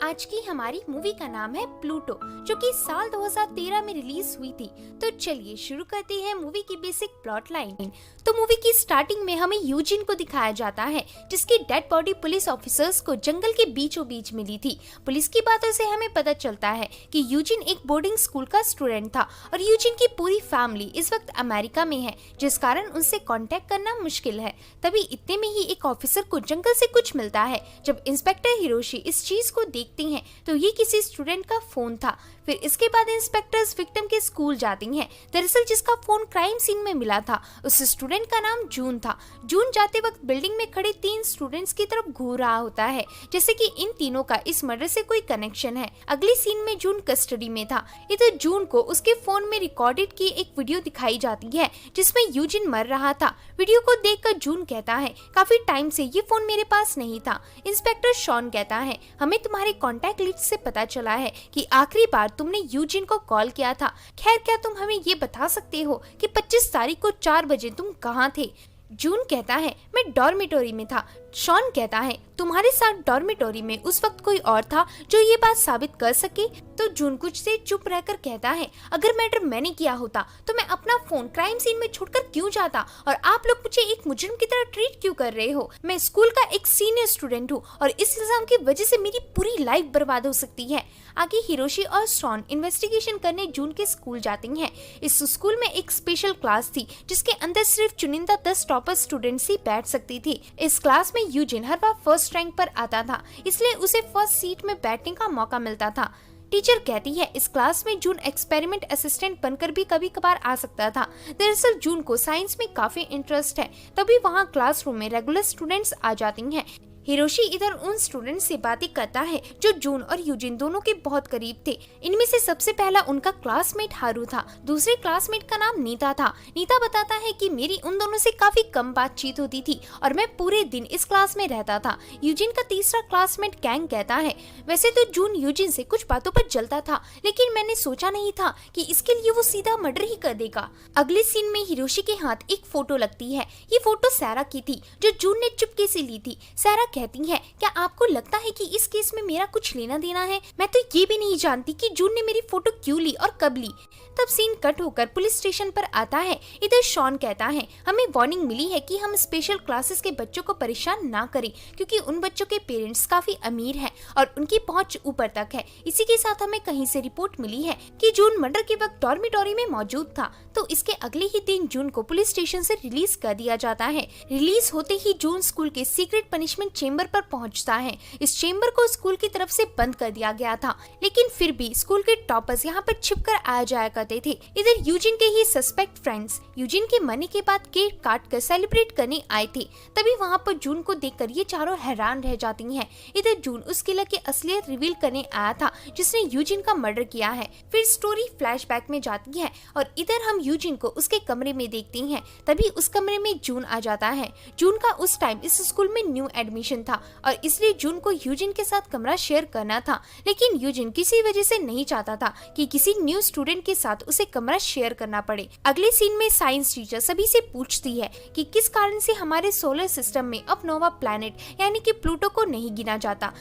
आज की हमारी मूवी का नाम है प्लूटो, जो कि साल 2013 में रिलीज हुई थी। तो चलिए शुरू करते हैं मूवी की बेसिक प्लॉट लाइन। तो मूवी की स्टार्टिंग में हमें यूजिन को दिखाया जाता है, जिसकी डेड बॉडी पुलिस ऑफिसर्स को जंगल के बीचों बीच मिली थी। पुलिस की बातों से हमें पता चलता है कि यूजिन एक बोर्डिंग स्कूल का स्टूडेंट था और यूजिन की पूरी फैमिली इस वक्त अमेरिका में है, जिस कारण उनसे कांटेक्ट करना मुश्किल है। तभी इतने में ही एक ऑफिसर को जंगल से कुछ मिलता है। जब इंस्पेक्टर हिरोशी इस चीज को देखते हैं तो ये किसी स्टूडेंट का फोन था। फिर इसके बाद इंस्पेक्टर्स विक्टिम के स्कूल जाती हैं। दरअसल जिसका फोन क्राइम सीन में मिला था उस स्टूडेंट का नाम जून था। जून जाते वक्त बिल्डिंग में खड़े 3 स्टूडेंट्स की तरफ घूर रहा होता है, जैसे कि इन तीनों का इस मर्डर से कोई कनेक्शन है। अगली सीन में जून कस्टडी में था। इधर जून को उसके फोन में रिकॉर्डेड की एक वीडियो दिखाई जाती है जिसमें यूजिन मर रहा था। वीडियो को देखकर जून कहता है, काफी टाइम से ये फोन मेरे पास नहीं था। इंस्पेक्टर शॉन कहता है, हमें तुम्हारे कॉन्टैक्ट लिस्ट से पता चला है कि आखिरी बार तुमने यूजिन को कॉल किया था। खैर, क्या तुम हमें ये बता सकते हो कि 25 तारीख को 4 बजे तुम कहाँ थे? जून कहता है, मैं डॉर्मिटोरी में था। शॉन कहता है, तुम्हारे साथ डॉर्मिटोरी में उस वक्त कोई और था जो ये बात साबित कर सके? तो जून कुछ से चुप रहकर कहता है, अगर मर्डर मैंने किया होता तो मैं अपना फोन क्राइम सीन में छोड़कर क्यों जाता, और आप लोग मुझे एक मुजरिम की तरह ट्रीट क्यों कर रहे हो? मैं स्कूल का एक सीनियर स्टूडेंट हूँ और इस इल्जाम की वजह से मेरी पूरी लाइफ बर्बाद हो सकती है। आगे हिरोशी और शॉन इन्वेस्टिगेशन करने जून के स्कूल जाती हैं। इस स्कूल में एक स्पेशल क्लास थी जिसके अंदर सिर्फ चुनिंदा 10 टॉपर स्टूडेंट्स ही बैठ सकती थी। इस क्लास में यूजिन हर बार फर्स्ट रैंक पर आता था, इसलिए उसे फर्स्ट सीट में बैठने का मौका मिलता था। टीचर कहती है, इस क्लास में जून एक्सपेरिमेंट असिस्टेंट बनकर भी कभी कभार आ सकता था। दरअसल जून को साइंस में काफी इंटरेस्ट है। तभी वहाँ क्लासरूम में रेगुलर स्टूडेंट्स आ जाती हैं। हिरोशी इधर उन स्टूडेंट से बातें करता है जो जून और यूजिन दोनों के बहुत करीब थे। इनमें से सबसे पहला उनका क्लासमेट हारू था। दूसरे क्लासमेट का नाम नीता था। नीता बताता है कि मेरी उन दोनों से काफी कम बातचीत होती थी और मैं पूरे दिन इस क्लास में रहता था। यूजिन का तीसरा क्लासमेट कैंग कहता है, वैसे तो जून यूजिन से कुछ बातों पर जलता था, लेकिन मैंने सोचा नहीं था कि इसके लिए वो सीधा मर्डर ही कर देगा। अगले सीन में हिरोशी के हाथ एक फोटो लगती है। ये फोटो सैरा की थी जो जून ने चुपके से ली थी। सैरा कहती है, क्या आपको लगता है कि इस केस में मेरा कुछ लेना देना है? मैं तो ये भी नहीं जानती कि जून ने मेरी फोटो क्यों ली और कब ली। तब सीन कट होकर पुलिस स्टेशन पर आता है। इधर शॉन कहता है, हमें वार्निंग मिली है कि हम स्पेशल क्लासेस के बच्चों को परेशान ना करें, क्योंकि उन बच्चों के पेरेंट्स काफी अमीर हैं और उनकी पहुंच ऊपर तक है। इसी के साथ हमें कहीं से रिपोर्ट मिली है कि जून मर्डर के वक्त डॉर्मिटोरी में मौजूद था। तो इसके अगले ही दिन जून को पुलिस स्टेशन से रिलीज कर दिया जाता है। रिलीज होते ही जून स्कूल के सीक्रेट पनिशमेंट चेंबर पर पहुंचता है। इस चेंबर को स्कूल की तरफ से बंद कर दिया गया था, लेकिन फिर भी स्कूल के टॉपर्स यहाँ पर छिपकर आ जाया करते थे। इधर यूजिन के ही सस्पेक्ट फ्रेंड्स यूजिन के मरने के बाद केक काट कर सेलिब्रेट करने आए थे। तभी वहाँ पर जून को देखकर ये चारों हैरान रह जाती हैं। इधर जून उस किलर की असलियत रिवील करने आया था जिसने यूजिन का मर्डर किया है। फिर स्टोरी फ्लैशबैक में जाती है और इधर हम यूजिन को उसके कमरे में देखते हैं। तभी उस कमरे में जून आ जाता है। जून का उस टाइम इस स्कूल में न्यू एडमिशन था और इसलिए जून को यूजिन के साथ कमरा शेयर करना था, लेकिन यूजिन किसी वजह से नहीं चाहता था कि किसी न्यू स्टूडेंट के साथ उसे कमरा शेयर करना पड़े। अगले सीन में साइंस टीचर सभी से पूछती है कि किस कारण से हमारे सोलर सिस्टम में अब नोवा प्लैनेट यानी कि प्लूटो को नहीं गिना जाता।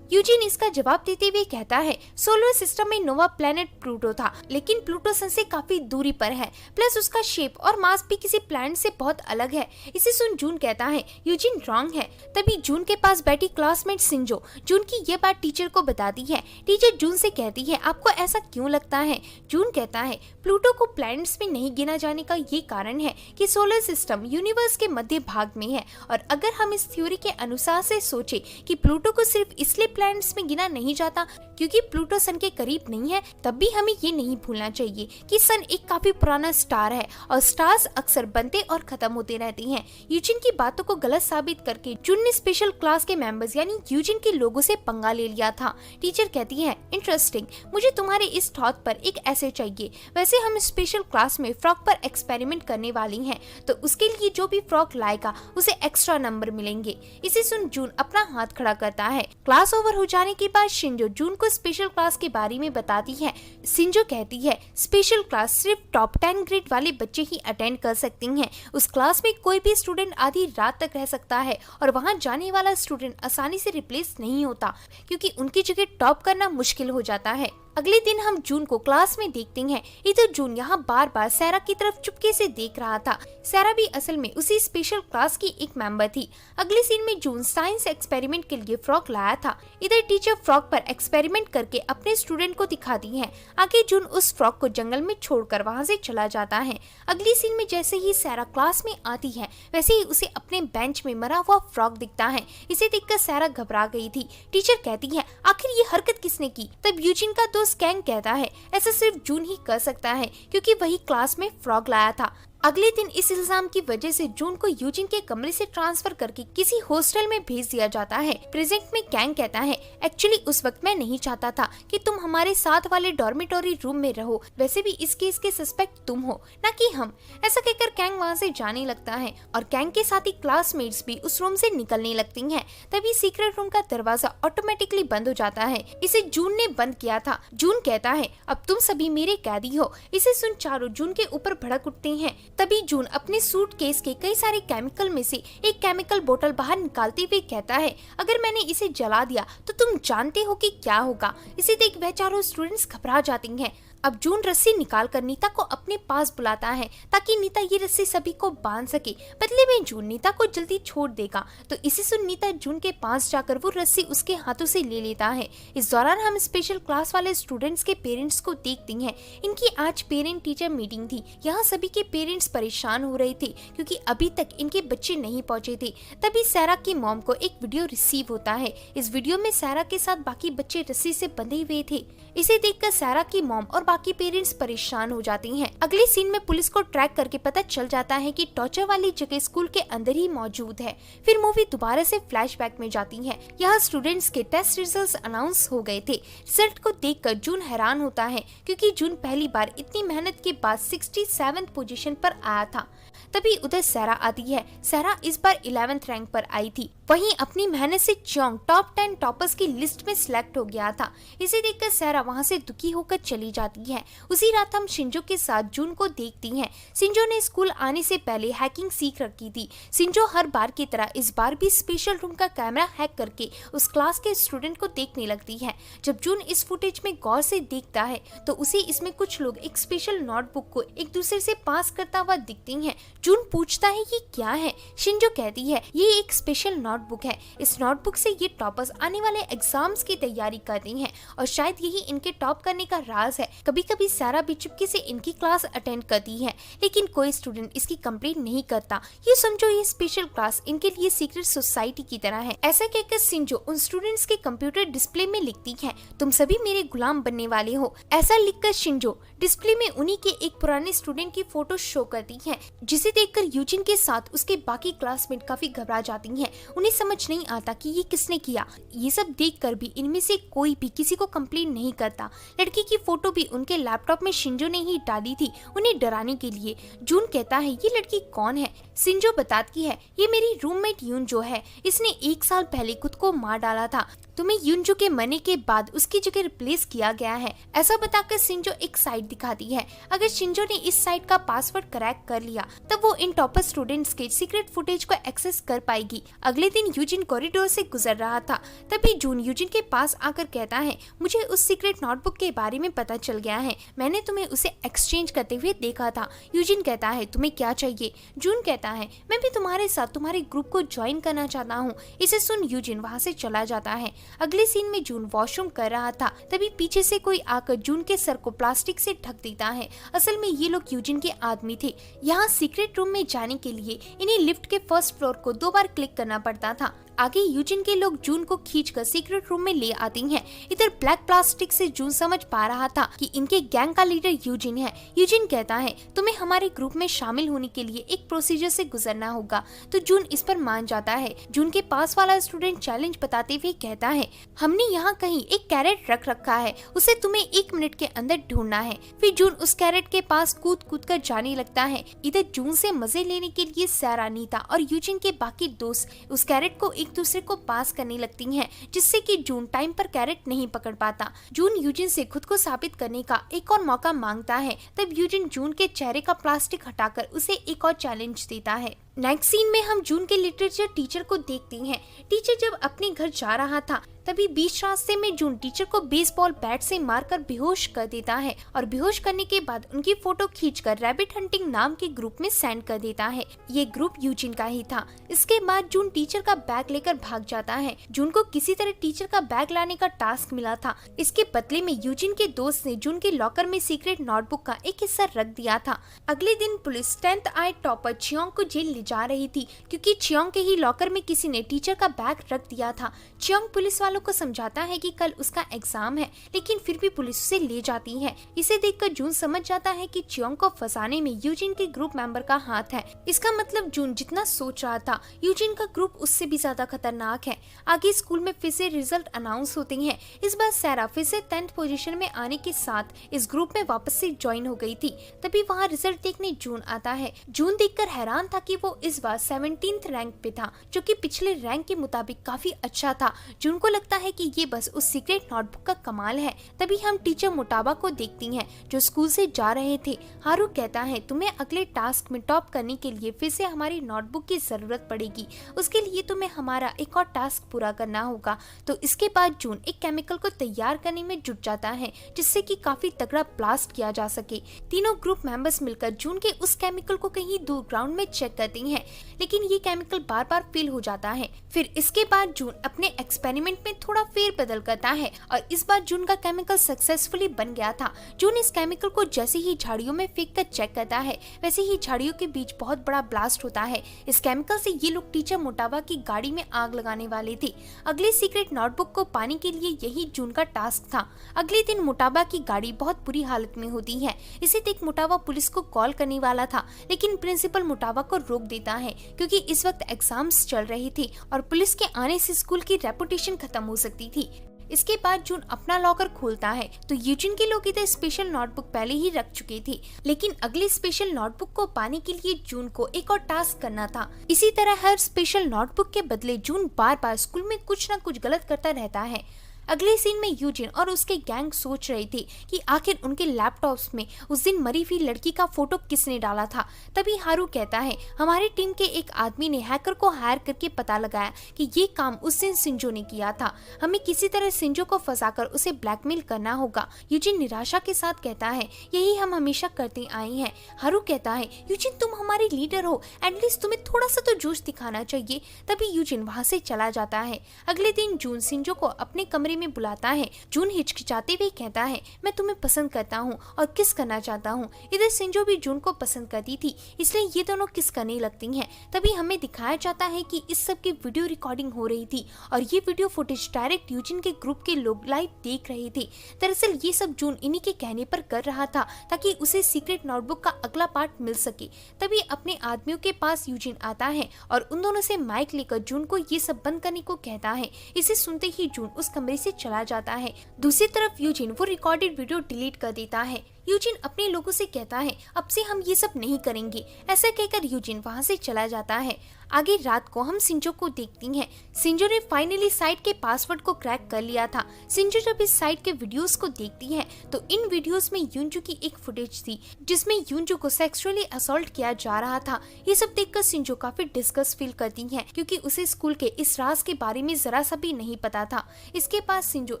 यूजिन इसका जवाब देते हुए कहता है, सोलर सिस्टम में नोवा प्लैनेट प्लूटो था, लेकिन प्लूटो सन से काफी दूरी पर है, प्लस उसका शेप और मास भी किसी प्लैनेट से बहुत अलग है। इसे सुन जून कहता है, यूजिन रॉन्ग है। तभी जून के पास बैठी क्लासमेट सिंजो जून की ये बात टीचर को बताती है। टीचर जून से कहती है, आपको ऐसा क्यों लगता है? जून कहता है, प्लूटो को प्लैनेट्स में नहीं गिना जाने का ये कारण है कि सोलर सिस्टम यूनिवर्स के मध्य भाग में है, और अगर हम इस थ्योरी के अनुसार से सोचे कि प्लूटो को सिर्फ इसलिए प्लैनेट्स में गिना नहीं जाता क्योंकि प्लूटो सन के करीब नहीं है, तब भी हमें ये नहीं भूलना चाहिए कि सन एक काफी पुराना स्टार है और स्टार्स अक्सर बनते और खत्म होते रहते हैं। यूजिन की बातों को गलत साबित करके जून ने स्पेशल क्लास के मेंबर्स यानी यूजिन के लोगों से पंगा ले लिया था। टीचर कहती है, इंटरेस्टिंग, मुझे तुम्हारे इस थॉट पर एक ऐसे चाहिए। वैसे हम स्पेशल क्लास में फ्रॉक पर एक्सपेरिमेंट करने वाली हैं, तो उसके लिए जो भी फ्रॉक लाएगा उसे एक्स्ट्रा नंबर मिलेंगे। इसे सुन जून अपना हाथ खड़ा करता है। क्लास ओवर ओवर हो जाने के बाद शिंजो जून को स्पेशल क्लास के बारे में बताती है। शिंजो कहती है स्पेशल क्लास सिर्फ टॉप 10 ग्रेड वाले बच्चे ही अटेंड कर सकते हैं। उस क्लास में कोई भी स्टूडेंट आधी रात तक रह सकता है और वहां जाने वाला स्टूडेंट आसानी से रिप्लेस नहीं होता, क्योंकि उनकी जगह टॉप करना मुश्किल हो जाता है। अगले दिन हम जून को क्लास में देखते हैं। इधर जून यहाँ बार बार सैरा की तरफ चुपके से देख रहा था। सैरा भी असल में उसी स्पेशल क्लास की एक मेंबर थी। अगले सीन में जून साइंस एक्सपेरिमेंट के लिए फ्रॉग लाया था। इधर टीचर फ्रॉग पर एक्सपेरिमेंट करके अपने स्टूडेंट को दिखाती है। आगे जून उस फ्रॉग को जंगल में छोड़कर वहाँ से चला जाता है। अगली सीन में जैसे ही सैरा क्लास में आती है वैसे ही उसे अपने बेंच में मरा हुआ फ्रॉग दिखता है। इसे देखकर सैरा घबरा गई थी। टीचर कहती है आखिर ये हरकत किसने की? तब यूजिन का दोस्त कैंग कहता है ऐसा सिर्फ जून ही कर सकता है, क्योंकि वही क्लास में फ्रॉग लाया था। अगले दिन इस इल्जाम की वजह से जून को यूजिन के कमरे से ट्रांसफर करके किसी हॉस्टल में भेज दिया जाता है। प्रेजेंट में कैंग कहता है एक्चुअली उस वक्त मैं नहीं चाहता था कि तुम हमारे साथ वाले डॉर्मेटोरी रूम में रहो, वैसे भी इस केस के सस्पेक्ट तुम हो न कि हम। ऐसा कहकर कैंग वहाँ से जाने लगता है और कैंग के साथ ही क्लासमेट्स भी उस रूम से निकलने लगती हैं। तभी सीक्रेट रूम का दरवाजा ऑटोमेटिकली बंद हो जाता है। इसे जून ने बंद किया था। जून कहता है अब तुम सभी मेरे कैदी हो। इसे सुन चारों जून के ऊपर भड़क उठते हैं। तभी जून अपने सूटकेस के कई सारे केमिकल में से एक केमिकल बोतल बाहर निकालते हुए कहता है अगर मैंने इसे जला दिया तो तुम जानते हो कि क्या होगा। इसे देख वह चारों स्टूडेंट्स घबरा जाती हैं। अब जून रस्सी निकालकर नीता को अपने पास बुलाता है ताकि नीता ये रस्सी सभी को बांध सके। बदले में जून नीता को जल्दी छोड़ देगा। तो इसे सुन नीता जून के पास जाकर वो रस्सी उसके हाथों से ले लेता है। इस दौरान हम स्पेशल क्लास वाले स्टूडेंट्स के पेरेंट्स को देखते हैं। इनकी आज पेरेंट टीचर मीटिंग थी। यहाँ सभी के पेरेंट्स परेशान हो रहे थे क्योंकि अभी तक इनके बच्चे नहीं पहुँचे थे। तभी सैरा की मॉम को एक वीडियो रिसीव होता है। इस वीडियो में सैरा के साथ बाकी बच्चे रस्सी से बंधे हुए थे। इसे देखकर सैरा की मॉम और बाकी पेरेंट्स परेशान हो जाती हैं। अगले सीन में पुलिस को ट्रैक करके पता चल जाता है कि टॉर्चर वाली जगह स्कूल के अंदर ही मौजूद है। फिर मूवी दोबारा से फ्लैशबैक में जाती है। यहाँ स्टूडेंट्स के टेस्ट रिजल्ट्स अनाउंस हो गए थे। रिजल्ट को देखकर जून हैरान होता है क्योंकि जून पहली बार इतनी मेहनत के बाद 67th पोजीशन पर आया था। तभी उधर सैरा आती है। सैरा इस बार 11th रैंक पर आई थी। वहीं अपनी मेहनत से चोंग टॉप 10 टॉपर्स की लिस्ट में सिलेक्ट हो गया था। इसे देखकर सैरा वहां से दुखी होकर चली जाती है। उसी रात हम शिंजो के साथ जून को देखती हैं। शिंजो ने स्कूल आने से पहले हैकिंग सीख रखी थी। शिंजो हर बार की तरह इस बार भी स्पेशल रूम का कैमरा हैक करके उस क्लास के स्टूडेंट को देखने लगती है। जब जून इस फुटेज में गौर से देखता है तो उसे इसमें कुछ लोग एक स्पेशल नोटबुक को एक दूसरे से पास करता हुआ दिखते हैं। जून पूछता है ये क्या है? शिंजो कहती है ये एक स्पेशल नोटबुक है। इस नोटबुक से ये टॉपर्स आने वाले एग्जाम्स की तैयारी करती हैं और शायद यही इनके टॉप करने का राज है। कभी कभी सैरा भी चुपके से इनकी क्लास अटेंड करती है, लेकिन कोई स्टूडेंट इसकी कंप्लेंट नहीं करता। ये समझो ये स्पेशल क्लास इनके लिए सीक्रेट सोसाइटी की तरह है। ऐसा कहकर शिंजो उन स्टूडेंट्स के कंप्यूटर डिस्प्ले में लिखती है तुम सभी मेरे गुलाम बनने वाले हो। ऐसा लिखकर शिंजो डिस्प्ले में उन्हीं के एक पुराने स्टूडेंट की फोटो शो करती है, जिसे देखकर यूजिन के साथ उसके बाकी क्लासमेट काफी घबरा जाती हैं। उन्हें समझ नहीं आता कि ये किसने किया। ये सब देखकर भी इनमें से कोई भी किसी को कंप्लेन नहीं करता। लड़की की फोटो भी उनके लैपटॉप में शिंजो ने ही डाली थी उन्हें डराने के लिए। जून कहता है ये लड़की कौन है? शिंजो बताती है ये मेरी रूममेट यूनजो है। इसने 1 साल पहले खुद को मार डाला था। तुम्हें यूनजो के मरने के बाद उसकी जगह रिप्लेस किया गया है। ऐसा बताकर शिंजो एक साइट दिखाती है। अगर शिंजो ने इस साइट का पासवर्ड क्रैक कर लिया तब वो इन टॉपर स्टूडेंट्स के सीक्रेट फुटेज को एक्सेस कर पाएगी। अगले दिन यूजिन कॉरिडोर से गुजर रहा था। तभी जून यूजिन के पास आकर कहता है मुझे उस सीक्रेट नोटबुक के बारे में पता चल गया है। मैंने तुम्हें उसे एक्सचेंज करते हुए देखा था। यूजिन कहता है तुम्हें क्या चाहिए? जून कहता है मैं भी तुम्हारे साथ तुम्हारे ग्रुप को ज्वाइन करना चाहता हूँ। इसे सुन यूजिन वहाँ से चला जाता है। अगले सीन में जून वॉशरूम कर रहा था। तभी पीछे से कोई आकर जून के सर को प्लास्टिक से ढक देता है। असल में ये लोग यूजिन के आदमी थे। यहाँ सीक्रेट रूम में जाने के लिए इन्हें लिफ्ट के फर्स्ट फ्लोर को 2 बार क्लिक करना पड़ता था। आगे यूजिन के लोग जून को खींचकर सीक्रेट रूम में ले आती हैं। इधर ब्लैक प्लास्टिक से जून समझ पा रहा था कि इनके गैंग का लीडर यूजिन है। यूजिन कहता है तुम्हें हमारे ग्रुप में शामिल होने के लिए एक प्रोसीजर से गुजरना होगा। तो जून इस पर मान जाता है। जून के पास वाला स्टूडेंट चैलेंज बताते हुए कहता है हमने यहाँ कहीं एक कैरेट रख रखा है, उसे तुम्हें 1 मिनट के अंदर ढूंढना है। फिर जून उस कैरेट के पास कूद कूद कर जाने लगता है। इधर जून से मजे लेने के लिए सैरा, नीता और यूजिन के बाकी दोस्त उस कैरेट को एक एक दूसरे को पास करने लगती हैं, जिससे कि जून टाइम पर कैरेट नहीं पकड़ पाता। जून यूजिन से खुद को साबित करने का एक और मौका मांगता है। तब यूजिन जून के चेहरे का प्लास्टिक हटाकर उसे एक और चैलेंज देता है। नेक्स्ट सीन में हम जून के लिटरेचर टीचर को देखते हैं। टीचर जब अपने घर जा रहा था तभी बीच रास्ते में जून टीचर को बेसबॉल बैट से मारकर बेहोश कर देता है और बेहोश करने के बाद उनकी फोटो खींचकर रैबिट हंटिंग नाम के ग्रुप में सेंड कर देता है। ये ग्रुप यूजिन का ही था। इसके बाद जून टीचर का बैग लेकर भाग जाता है। जून को किसी तरह टीचर का बैग लाने का टास्क मिला था। इसके बदले में यूजिन के दोस्त ने जून के लॉकर में सीक्रेट नोटबुक का एक हिस्सा रख दिया था। अगले दिन पुलिस 10th आई टॉपर चियोंग को जेल ले जा रही थी, क्योंकि चियोंग के ही लॉकर में किसी ने टीचर का बैग रख दिया था। चियोंग पुलिस वालों को समझाता है कि कल उसका एग्जाम है, लेकिन फिर भी पुलिस उसे ले जाती है। इसे देखकर जून समझ जाता है कि चियोंग को फंसाने में यूजिन के ग्रुप मेंबर का हाथ है। इसका मतलब जून जितना सोच रहा था, यूजिन का ग्रुप उससे भी ज्यादा खतरनाक है। आगे स्कूल में फिर से रिजल्ट अनाउंस होते हैं। इस बार सैरा फिर से 10th पोजीशन में आने के साथ इस ग्रुप में वापस से ज्वाइन हो गई थी। तभी वहाँ रिजल्ट देखने जून आता है। जून देखकर हैरान था कि वो इस बार 17th रैंक पे था, जो कि पिछले रैंक के मुताबिक काफी अच्छा था। जून को लगता है कि ये बस उस सीक्रेट नोटबुक का कमाल है। तभी हम टीचर मोटाबा को देखती हैं, जो स्कूल से जा रहे थे। हारू कहता है, तुम्हें अगले टास्क में टॉप करने के लिए फिर से हमारी नोटबुक की जरूरत पड़ेगी। उसके लिए तुम्हें हमारा एक और टास्क पूरा करना होगा। तो इसके बाद जून एक केमिकल को तैयार करने में जुट जाता है, जिससे कि काफी तगड़ा ब्लास्ट किया जा सके। तीनों ग्रुप मेंबर्स मिलकर जून के उस केमिकल को कहीं दूर ग्राउंड में चेक करती हैं, लेकिन ये केमिकल बार बार फेल हो जाता है। फिर इसके बाद जून अपने एक्सपेरिमेंट में थोड़ा फेर बदल करता है और इस बार जून का केमिकल सक्सेसफुली बन गया था। जून इस केमिकल को जैसे ही झाड़ियों में फेंक कर चेक करता है, वैसे ही झाड़ियों के बीच बहुत बड़ा ब्लास्ट होता है। इस केमिकल से ये लोग टीचर मोटाबा की गाड़ी में आग लगाने वाले थे। अगले सीक्रेट नोटबुक को पाने के लिए यही जून का टास्क था। अगले दिन मोटाबा की गाड़ी बहुत बुरी हालत में होती है। इसे देख मोटाबा पुलिस को कॉल करने वाला था, लेकिन प्रिंसिपल मोटाबा को रोक देता है, क्योंकि इस वक्त एग्जाम्स चल रहे थे और पुलिस के आने से स्कूल की रेपुटेशन खत्म हो सकती थी। इसके बाद जून अपना लॉकर खोलता है तो यूजिन के लोग इधर स्पेशल नोटबुक पहले ही रख चुके थे, लेकिन अगले स्पेशल नोटबुक को पाने के लिए जून को एक और टास्क करना था। इसी तरह हर स्पेशल नोटबुक के बदले जून बार बार स्कूल में कुछ न कुछ गलत करता रहता है। अगले सीन में यूजिन और उसके गैंग सोच रहे थे कि आखिर उनके लैपटॉप्स में उस दिन मरी हुई लड़की का फोटो किसने डाला था। तभी हारू कहता है, हमारी टीम के एक आदमी ने हैकर को हायर करके पता लगाया कि ये काम उस दिन सिंजो ने किया था। हमें किसी तरह सिंजो को फंसाकर उसे ब्लैकमेल करना होगा। यूजिन निराशा के साथ कहता है, यही हम हमेशा करते आए हैं। हारू कहता है, यूजिन तुम हमारे लीडर हो, एटलीस्ट तुम्हें थोड़ा सा तो जोश दिखाना चाहिए। तभी यूजिन वहाँ से चला जाता है। अगले दिन जून सिंजो को अपने कमरे में बुलाता है। जून हिचकिचाते हुए कहता है, मैं तुम्हें पसंद करता हूँ और किस करना चाहता हूँ। इधर सिंजो भी जून को पसंद करती थी, इसलिए ये दोनों किस करने लगती हैं। तभी हमें दिखाया जाता है कि इस सब की वीडियो रिकॉर्डिंग हो रही थी और ये वीडियो फुटेज डायरेक्ट यूजिन के ग्रुप के लोग लाइव देख रहे थे। दरअसल ये सब जून इन्हीं के कहने पर कर रहा था, ताकि उसे सीक्रेट नोटबुक का अगला पार्ट मिल सके। तभी अपने आदमियों के पास यूजिन आता है और उन दोनों से माइक लेकर जून को ये सब बंद करने को कहता है। इसे सुनते ही जून उस कमरे से चला जाता है। दूसरी तरफ यूजिन वो रिकॉर्डेड वीडियो डिलीट कर देता है। यूजिन अपने लोगों से कहता है, अब से हम ये सब नहीं करेंगे। ऐसा कहकर यूजिन वहाँ से चला जाता है। आगे रात को हम सिंजो को देखती हैं। सिंजो ने फाइनली साइट के पासवर्ड को क्रैक कर लिया था। सिंजो जब इस साइट के वीडियोस को देखती है तो इन वीडियोस में यूंजू की एक फुटेज थी, जिसमें यूंजू को सेक्सुअली असॉल्ट किया जा रहा था। ये सब देखकर सिंजो काफी डिस्गस्ट फील करती है, क्योंकि उसे स्कूल के इस राज के बारे में जरा सा भी नहीं पता था। इसके बाद सिंजो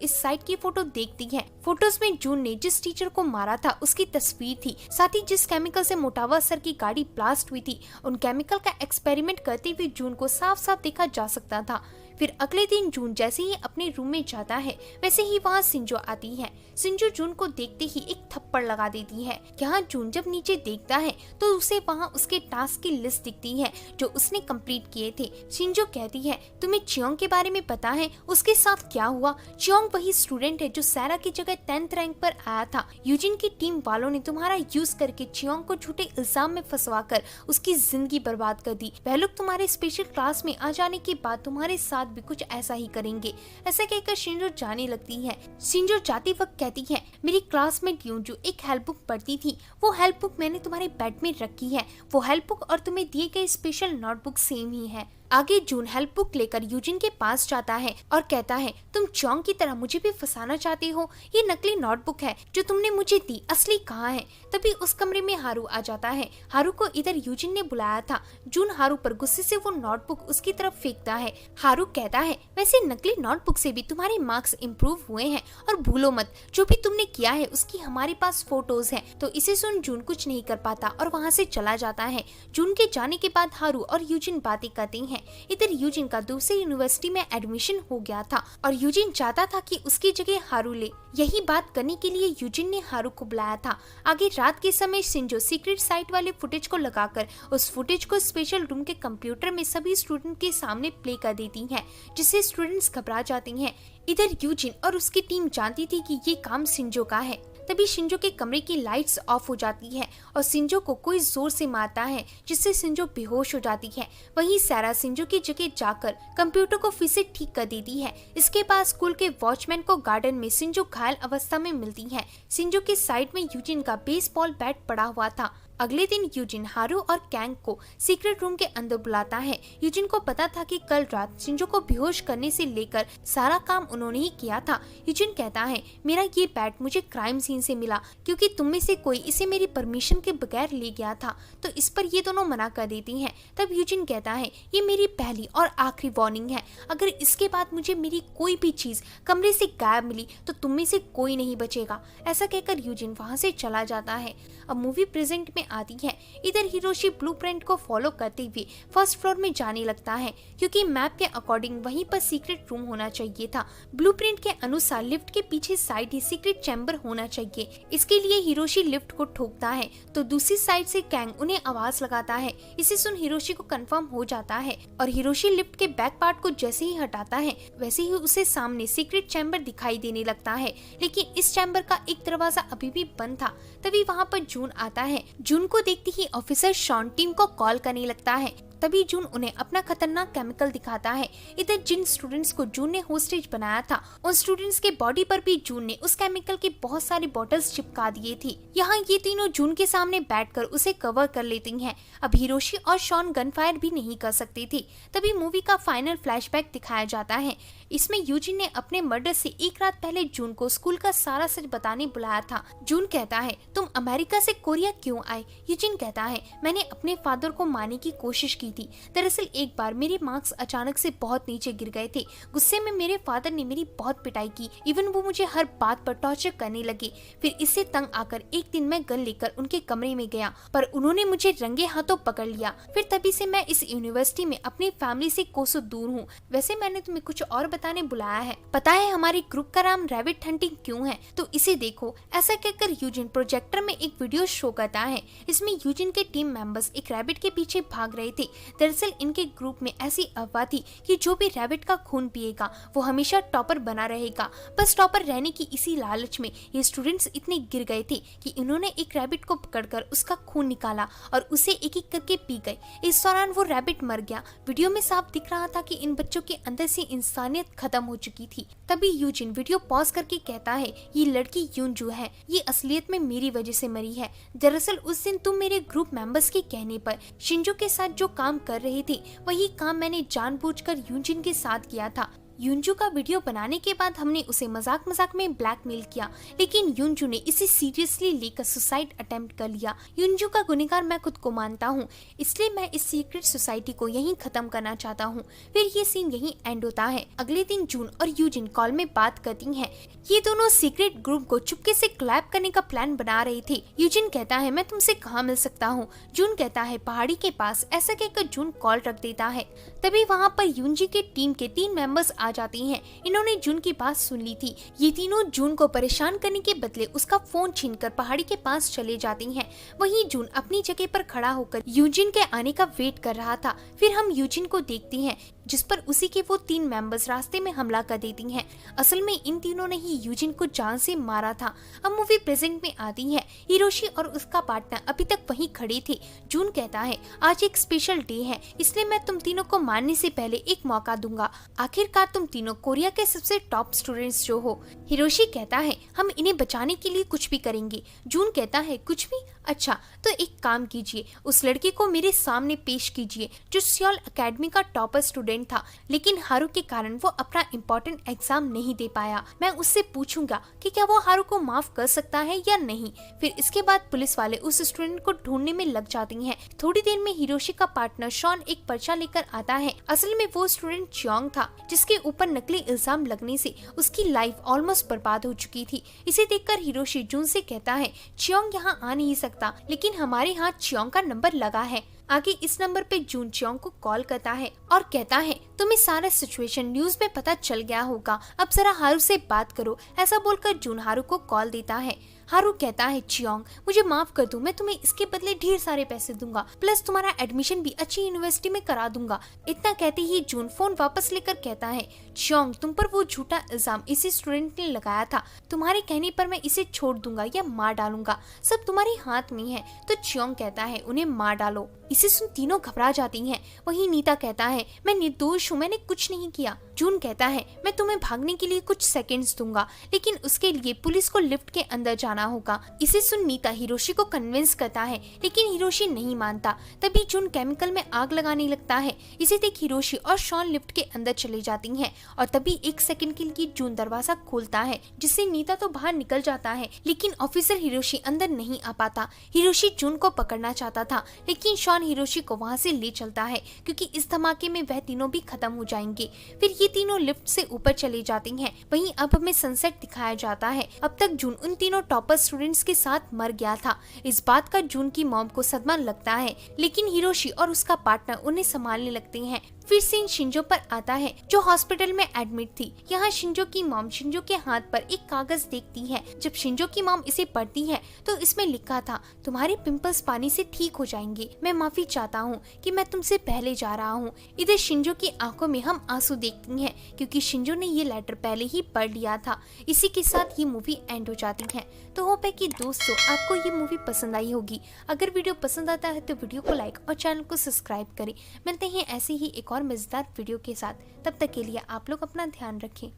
इस साइट की फोटो देखती है। फोटोज में जून ने जिस टीचर को मारा था उसकी तस्वीर थी, साथ ही जिस केमिकल से मोटावा सर की गाड़ी ब्लास्ट हुई थी उन केमिकल का एक्सपेरिमेंट करते हुए जून को साफ साफ देखा जा सकता था। फिर अगले दिन जून जैसे ही अपने रूम में जाता है, वैसे ही वहाँ सिंजो आती है। सिंजो जून को देखते ही एक थप्पड़ लगा देती है। यहाँ जून जब नीचे देखता है तो उसे वहाँ उसके टास्क की लिस्ट दिखती है जो उसने कंप्लीट किए थे। सिंजो कहती है, तुम्हें चियोंग के बारे में पता है, उसके साथ क्या हुआ? चियोंग वही स्टूडेंट है जो सैरा की जगह 10th रैंक पर आया था। यूजिन की टीम वालों ने तुम्हारा यूज करके चियोंग को झूठे इल्जाम में फंसवाकर उसकी जिंदगी बर्बाद कर दी। वह लोग तुम्हारे स्पेशल क्लास में आ जाने के बाद तुम्हारे साथ भी कुछ ऐसा ही करेंगे। ऐसा कहकर शिंजो जाने लगती है। शिंजो जाते वक्त कहती है, मेरी क्लासमेट यूंजू एक हेल्प बुक पढ़ती थी, वो हेल्प बुक मैंने तुम्हारे बेड में रखी है। वो हेल्प बुक और तुम्हें दिए गए स्पेशल नोटबुक सेम ही है। आगे जून हेल्प बुक लेकर यूजिन के पास जाता है और कहता है, तुम चोंग की तरह मुझे भी फंसाना चाहते हो, ये नकली नोटबुक है जो तुमने मुझे दी, असली कहाँ है। तभी उस कमरे में हारू आ जाता है। हारू को इधर यूजिन ने बुलाया था। जून हारू पर गुस्से से वो नोटबुक उसकी तरफ फेंकता है। हारू कहता है, वैसे नकली नोटबुक से भी तुम्हारे मार्क्स इम्प्रूव हुए हैं और भूलो मत जो भी तुमने किया है उसकी हमारे पास फोटोज हैं। तो इसे सुन जून कुछ नहीं कर पाता और वहाँ से चला जाता है। जून के जाने के बाद हारू और यूजिन बातें करते हैं। इधर यूजिन का दूसरी यूनिवर्सिटी में एडमिशन हो गया था और यूजिन चाहता था कि उसकी जगह हारू ले। यही बात करने के लिए यूजिन ने हारू को बुलाया था। आगे रात के समय शिंजो सीक्रेट साइट वाले फुटेज को लगाकर उस फुटेज को स्पेशल रूम के कंप्यूटर में सभी स्टूडेंट के सामने प्ले कर देती हैं, जिससे स्टूडेंट्स घबरा जाते हैं। इधर यूजिन और उसकी टीम जानती थी कि ये काम शिंजो का है। तभी शिंजो के कमरे की लाइट्स ऑफ हो जाती है और शिंजो को कोई जोर से मारता है, जिससे शिंजो बेहोश हो जाती है। वहीं सारा शिंजो की जगह जाकर कंप्यूटर को फिर से ठीक कर देती है। इसके बाद स्कूल के वॉचमैन को गार्डन में शिंजो घायल अवस्था में मिलती है। शिंजो के साइड में यूजिन का बेसबॉल बैट पड़ा हुआ था। अगले दिन यूजिन हारू और कैंग को सीक्रेट रूम के अंदर बुलाता है। यूजिन को पता था कि कल रात शिंजो को बेहोश करने से लेकर सारा काम उन्होंने ही किया था। यूजिन कहता है, मेरा ये बैट मुझे क्राइम सीन से मिला क्योंकि तुम में से कोई इसे मेरी परमिशन के बगैर ले गया था। तो इस पर ये दोनों मना कर देती हैं। तब यूजिन कहता है, ये मेरी पहली और आखिरी वार्निंग है। अगर इसके बाद मुझे मेरी कोई भी चीज कमरे से गायब मिली तो तुम में से कोई नहीं बचेगा। ऐसा कहकर यूजिन वहाँ से चला जाता है। अब मूवी प्रेजेंट में आती है। इधर हिरोशी ब्लूप्रिंट को फॉलो करते हुए फर्स्ट फ्लोर में जाने लगता है क्योंकि मैप के अकॉर्डिंग वहीं पर सीक्रेट रूम होना चाहिए था। ब्लूप्रिंट के अनुसार लिफ्ट के पीछे साइड ही सीक्रेट चैम्बर होना चाहिए। इसके लिए हिरोशी लिफ्ट को ठोकता है तो दूसरी साइड से कैंग उन्हें आवाज लगाता है। इसे सुन हिरोशी को कंफर्म हो जाता है और हिरोशी लिफ्ट के बैक पार्ट को जैसे ही हटाता है वैसे ही उसे सामने सीक्रेट चैम्बर दिखाई देने लगता है, लेकिन इस चैम्बर का एक दरवाजा अभी भी बंद था। तभी वहाँ पर जून आता है। जून को देखते ही ऑफिसर शॉन टीम को कॉल करने लगता है। तभी जून उन्हें अपना खतरनाक केमिकल दिखाता है। इधर जिन स्टूडेंट्स को जून ने होस्टेज बनाया था उन स्टूडेंट्स के बॉडी पर भी जून ने उस केमिकल के बहुत सारी बॉटल्स चिपका दिए थी। यहाँ ये तीनों जून के सामने बैठकर उसे कवर कर लेती हैं। अब हिरोशी और शॉन गनफायर भी नहीं कर सकती थी। तभी मूवी का फाइनल फ्लैशबैक दिखाया जाता है। इसमें यूजिन ने अपने मर्डर से एक रात पहले जून को स्कूल का सारा सच बताने बुलाया था। जून कहता है, तुम अमेरिका से कोरिया क्यों आए? यूजिन कहता है, मैंने अपने फादर को मारने की कोशिश की थी। दरअसल एक बार मेरे मार्क्स अचानक से बहुत नीचे गिर गए थे। गुस्से में मेरे फादर ने मेरी बहुत पिटाई की। इवन वो मुझे हर बात पर टॉर्चर करने लगे। फिर इससे तंग आकर एक दिन मैं गन लेकर उनके कमरे में गया पर उन्होंने मुझे रंगे हाथों पकड़ लिया। फिर तभी से मैं इस यूनिवर्सिटी में अपनी फैमिली से कोसों दूर हूँ। वैसे मैंने तुम्हें कुछ और बताने बुलाया है। पता है हमारे ग्रुप का नाम रैबिट हंटिंग क्यों है? तो इसे देखो। ऐसा कहकर यूजिन प्रोजेक्टर में एक वीडियो शो करता है। इसमें यूजिन के टीम मेंबर्स एक रैबिट के पीछे भाग रहे थे। दरअसल इनके ग्रुप में ऐसी अफवाह थी कि जो भी रैबिट का खून पिएगा वो हमेशा टॉपर बना रहेगा। बस टॉपर रहने की इसी लालच में ये स्टूडेंट्स इतने गिर गए थे कि इन्होंने एक रैबिट को पकड़कर उसका खून निकाला और उसे एक एक करके पी गए। इस दौरान वो रैबिट मर गया। वीडियो में साफ दिख रहा था कि इन बच्चों के अंदर से इंसानियत खत्म हो चुकी थी। तभी यूजिन वीडियो पॉज करके कहता है, ये लड़की यूनजू है, ये असलियत में मेरी वजह से मरी है। दरअसल उस दिन तुम मेरे ग्रुप मेंबर्स के कहने पर शिंजो के साथ जो काम कर रहे थे वही काम मैंने जानबूझकर यूजिन के साथ किया था। यूनजू का वीडियो बनाने के बाद हमने उसे मजाक मजाक में ब्लैकमेल किया, लेकिन यूनजू ने इसे सीरियसली लेकर सुसाइड अटेम्प्ट कर लिया। यूनजू का गुनहगार मैं खुद को मानता हूँ, इसलिए मैं इस सीक्रेट सोसाइटी को यहीं खत्म करना चाहता हूँ। फिर ये सीन यहीं एंड होता है। अगले दिन जून और यूजिन कॉल में बात करती हैं। ये दोनों सीक्रेट ग्रुप को चुपके से कोलैब करने का प्लान बना रहे थे। यूजिन कहता है, मैं तुमसे कहाँ मिल सकता हूँ? जून कहता है, पहाड़ी के पास। ऐसा कहकर जून कॉल रख देता है। तभी वहाँ पर यूनजी के टीम के 3 मेंबर्स आ जाती हैं। इन्होंने जून की बात सुन ली थी। ये तीनों जून को परेशान करने के बदले उसका फोन छीनकर पहाड़ी के पास चले जाती हैं। वहीं जून अपनी जगह पर खड़ा होकर यूजिन के आने का वेट कर रहा था। फिर हम यूजिन को देखते हैं। जिस पर उसी के वो 3 मेंबर्स रास्ते में हमला कर देती हैं। असल में इन तीनों ने ही यूजिन को जान से मारा था। अब मूवी प्रेजेंट में आती है। हिरोशी और उसका पार्टनर अभी तक वहीं खड़े थे। जून कहता है आज एक स्पेशल डे है, इसलिए मैं तुम तीनों को मारने से पहले एक मौका दूंगा। आखिरकार तुम तीनों कोरिया के सबसे टॉप स्टूडेंट्स जो हो। हिरोशी कहता है हम इन्हें बचाने के लिए कुछ भी करेंगे। जून कहता है कुछ भी? अच्छा तो एक काम कीजिए, उस लड़के को मेरे सामने पेश कीजिए जो सियोल एकेडमी का टॉपर स्टूडेंट था, लेकिन हारू के कारण वो अपना इम्पोर्टेंट एग्जाम नहीं दे पाया। मैं उससे पूछूंगा कि क्या वो हारू को माफ कर सकता है या नहीं। फिर इसके बाद पुलिस वाले उस स्टूडेंट को ढूंढने में लग जाती हैं। थोड़ी देर में हिरोशी का पार्टनर शॉन एक पर्चा लेकर आता है। असल में वो स्टूडेंट चियोंग था जिसके ऊपर नकली इल्जाम लगने से उसकी लाइफ ऑलमोस्ट बर्बाद हो चुकी थी। इसे देखकर हिरोशी जून से कहता है चियोंग यहाँ आ नहीं सकता, लेकिन हमारे यहाँ चियोंग का नंबर लगा है। आगे इस नंबर पे जून चियोंग को कॉल करता है और कहता है तुम्हें सारा सिचुएशन न्यूज में पता चल गया होगा, अब जरा हारू से बात करो। ऐसा बोलकर जून हारू को कॉल देता है। हारू कहता है चियोंग मुझे माफ कर दो, मैं तुम्हें इसके बदले ढेर सारे पैसे दूंगा, प्लस तुम्हारा एडमिशन भी अच्छी यूनिवर्सिटी में करा दूंगा। इतना कहते ही जून फोन वापस लेकर कहता है चियोंग तुम पर वो झूठा इल्जाम इसी स्टूडेंट ने लगाया था, तुम्हारे कहने पर मैं इसे छोड़ दूंगा या मार डालूंगा, सब तुम्हारे हाथ में है। तो चियोंग कहता है उन्हें मार डालो। इसे सुन तीनों घबरा जाती हैं। वहीं नीता कहता है मैं निर्दोष हूँ, मैंने कुछ नहीं किया। जून कहता है मैं तुम्हें भागने के लिए कुछ सेकंड्स दूंगा, लेकिन उसके लिए पुलिस को लिफ्ट के अंदर जाना होगा। इसे सुन नीता हिरोशी को कन्विंस करता है, लेकिन हिरोशी नहीं मानता। तभी जून केमिकल में आग लगाने लगता है। इसे देख हिरोशी और शॉन लिफ्ट के अंदर चले जाती हैं और तभी 1 सेकंड के लिए जून दरवाजा खोलता है, जिससे नीता तो बाहर निकल जाता है, लेकिन ऑफिसर हिरोशी अंदर नहीं आ पाता। हिरोशी जून को पकड़ना चाहता था, लेकिन शॉन हिरोशी को वहाँ से ले चलता है क्योंकि इस धमाके में वह तीनों भी खत्म हो जाएंगे। फिर ये तीनों लिफ्ट से ऊपर चली जाती हैं। वहीं अब हमें सनसेट दिखाया जाता है। अब तक जून उन तीनों टॉपर स्टूडेंट्स के साथ मर गया था। इस बात का जून की मॉम को सदमा लगता है, लेकिन हिरोशी और उसका पार्टनर उन्हें संभालने लगते हैं। फिर सीन शिंजो पर आता है जो हॉस्पिटल में एडमिट थी। यहाँ शिंजो की मॉम शिंजो के हाथ पर एक कागज देखती है। जब शिंजो की मॉम इसे पढ़ती है तो इसमें लिखा था तुम्हारे पिंपल्स पानी से ठीक हो जाएंगे, मैं माफी चाहता हूँ कि मैं तुमसे पहले जा रहा हूँ। इधर शिंजो की आंखों में हम आंसू देखती हैं क्योंकि शिंजो ने ये लेटर पहले ही पढ़ लिया था। इसी के साथ ये मूवी एंड हो जाती है। तो होप है कि दोस्तों आपको ये मूवी पसंद आई होगी। अगर वीडियो पसंद आता है तो वीडियो को लाइक और चैनल को सब्सक्राइब करें। मिलते हैं ऐसे ही एक और मजेदार वीडियो के साथ। तब तक के लिए आप लोग अपना ध्यान रखें।